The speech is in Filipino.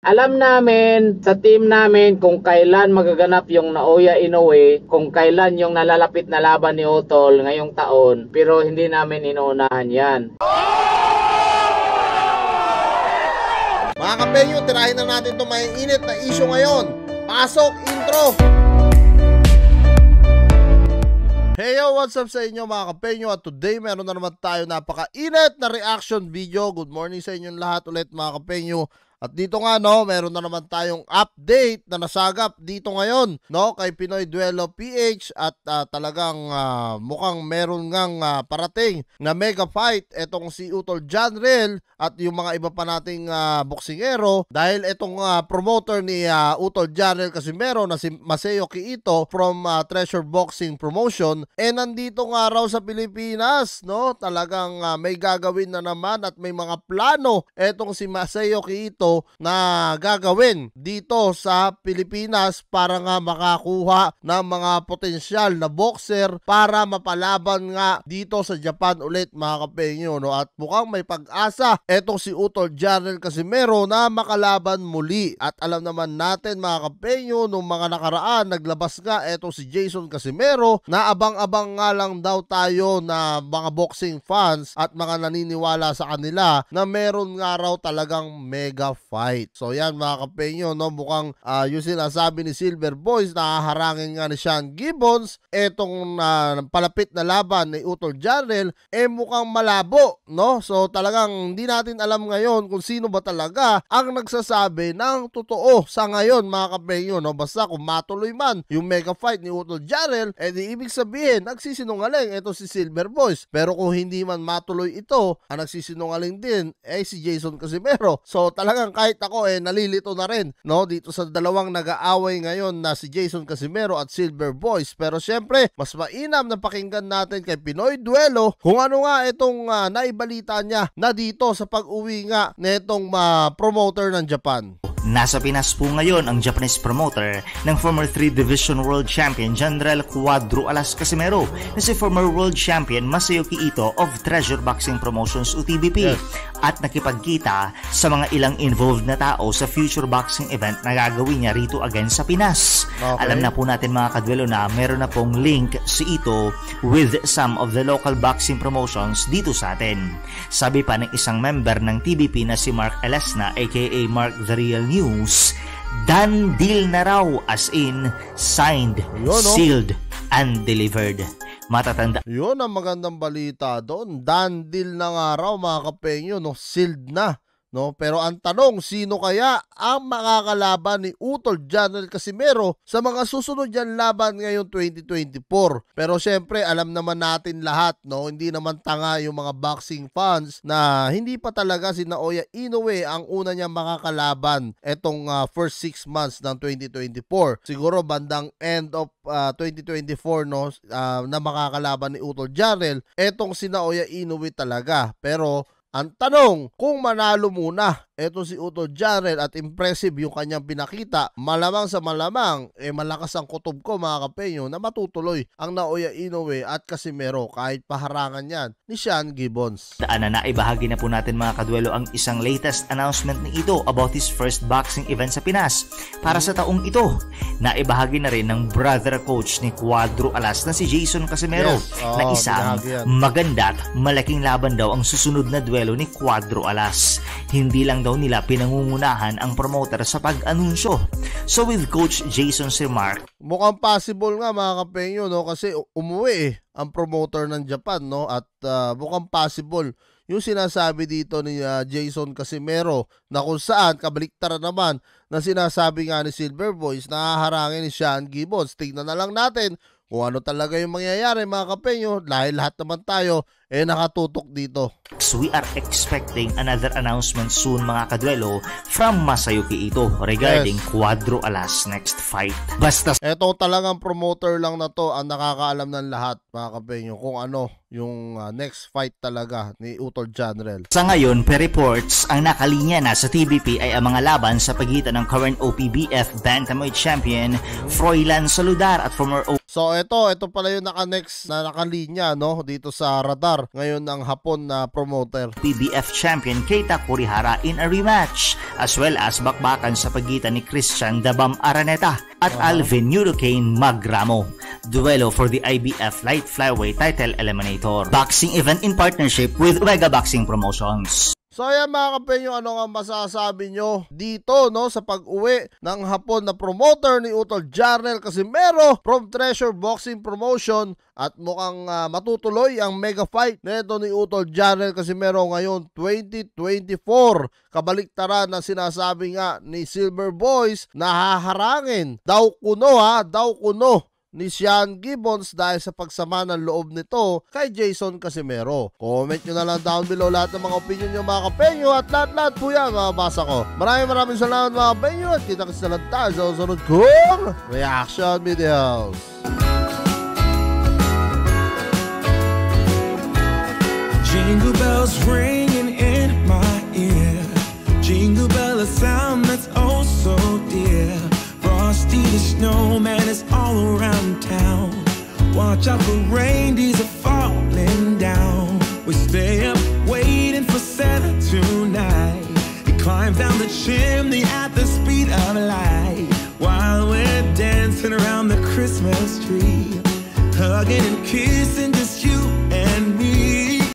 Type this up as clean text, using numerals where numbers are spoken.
Alam namin sa team namin kung kailan magaganap yung Naoya Inoue, kung kailan yung nalalapit na laban ni Utol ngayong taon, pero hindi namin inuunahan yan. Mga kapenyo, tirahin na natin itong may init na issue ngayon. Pasok, intro! Hey yo, what's up sa inyo mga kapenyo? At today meron na naman tayo napaka-init na reaction video. Good morning sa inyong lahat ulit mga kapenyo. At dito nga meron na naman tayong update na nasagap dito ngayon kay Pinoy Duelo PH at talagang mukhang meron ngang parating na mega fight etong si Utol Janriel at yung mga iba pa nating boksingero dahil etong promoter ni Utol Janriel Casimero na si Maseo Kiito from Treasure Boxing Promotion nandito nga raw sa Pilipinas, talagang may gagawin na naman at may mga plano etong si Maseo Kiito na gagawin dito sa Pilipinas para nga makakuha ng mga potensyal na boxer para mapalaban nga dito sa Japan ulit mga kapenyo. At mukhang may pag-asa etong si Utol Janriel Casimero na makalaban muli. At alam naman natin mga kapenyo, nung mga nakaraan naglabas nga etong si Jason Casimero na abang-abang nga lang daw tayo na mga boxing fans at mga naniniwala sa kanila na meron nga raw talagang mega fight. So yan mga kapenyo, mukhang yung sinasabi ni Silver Boys na haharangin nga ni Sean Gibbons etong palapit na laban ni Utol Janriel mukhang malabo, So talagang hindi natin alam ngayon kung sino ba talaga ang nagsasabi ng totoo sa ngayon mga kapenyo, Basta kung matuloy man yung mega fight ni Utol Janriel, di ibig sabihin nagsisinungaling ito si Silver Boys. Pero kung hindi man matuloy ito, ang nagsisinungaling din si Jason Casimero. So talagang kahit ako nalilito na rin dito sa dalawang nag-aaway ngayon na si Jason Casimero at Silver Boys. Pero syempre mas mainam na pakinggan natin kay Pinoy Duelo kung ano nga itong naibalita niya na dito sa pag-uwi nga nitong promoter ng Japan. Nasa Pinas po ngayon ang Japanese promoter ng former 3 Division World Champion Janriel Cuadro Alas Casimero na si former World Champion Maseo Kiito of Treasure Boxing Promotions UTBP at nakipagkita sa mga ilang involved na tao sa future boxing event na gagawin niya rito again sa Pinas. Okay. Alam na po natin mga kadwelo na meron na pong link si Ito with some of the local boxing promotions dito sa atin. Sabi pa ng isang member ng TBP na si Mark Elesna aka Mark The Real News, done deal na raw, as in signed, sealed, and delivered. Matatanda. Yun ang magandang balita doon. Done deal na nga raw mga kapenyo, sealed na. Pero ang tanong, sino kaya ang makakalaban ni Utol Janriel Casimero sa mga susunod yan laban ngayon 2024? Pero syempre, alam naman natin lahat, hindi naman tanga yung mga boxing fans na hindi pa talaga si Naoya Inoue ang una niya makakalaban etong first 6 months ng 2024. Siguro bandang end of 2024 na makakalaban ni Utol Janriel etong si Naoya Inoue talaga. Pero ang tanong, kung manalo muna eto si Utol Janriel at impressive yung kanyang pinakita, malamang sa malamang malakas ang kutob ko mga kapenyo na matutuloy ang Naoya Inoue at Casimero kahit paharangan yan ni Sean Gibbons. Naibahagi na po natin mga kadwelo ang isang latest announcement ni Ito about his first boxing event sa Pinas para sa taong ito. Naibahagi na rin ng brother coach ni Cuadro Alas na si Jason Casimero na isang maganda at malaking laban daw ang susunod na duelo ni Cuadro Alas. Hindi lang daw nila pinangungunahan ang promoter sa pag-anunsyo. So with Coach Jason Mark, mukhang possible nga mga kapenyo kasi umuwi ang promoter ng Japan at mukhang possible yung sinasabi dito ni Jason Casimero na kung saan kabaliktaran naman na sinasabi nga ni Silver Boys na haharangin ni Sean Gibbons. Tignan na lang natin kung ano talaga yung mangyayari mga kapenyo dahil lahat naman tayo nakatutok dito. So we are expecting another announcement soon mga kadwelo from Masayuki Ito regarding Cuadro Alas next fight. Basta eto talagang promoter lang na to ang nakakaalam ng lahat mga kapenyo kung ano yung next fight talaga ni Utol Janriel. Sa ngayon, per reports, ang nakalinya na sa TBP ay ang mga laban sa pagitan ng current OPBF Bantamweight Champion Froilan Saludar at former So ito pala yung naka-next na nakalinya, no, dito sa radar ngayon ng Hapon na promoter. PBF champion Keita Kurihara in a rematch, as well as bakbakan sa pagitan ni Christian Dabam Araneta at Alvin Hurricane Magramo. Duelo for the IBF Light Flyweight Title Eliminator. Boxing event in partnership with Mega Boxing Promotions. So ayan mga kampenyo, ano nga masasabi nyo dito, no, sa pag-uwi ng Hapon na promoter ni Utol Jarnel Casimero from Treasure Boxing Promotion, at mukhang matutuloy ang mega fight nito ni Utol Jarnel Casimero ngayon 2024. Kabaliktaran na sinasabi nga ni Silver Boys na haharangin daw kuno ni Sean Gibbons dahil sa pagsama ng loob nito kay Jason Casimero. Comment nyo na lang down below lahat ng mga opinion nyo mga kapenyo, at lahat po yan mababasa ko. Maraming salamat mga kapenyo, at kita-kits na lang tayo sa susunod kong reaction videos. Jingle bells ringing in my ear, jingle bell, a sound that's oh so dear. Frosty the snowman is all around town. Watch out for reindeers are falling down. We stay up waiting for Santa tonight. He climbs down the chimney at the speed of light, while we're dancing around the Christmas tree, hugging and kissing just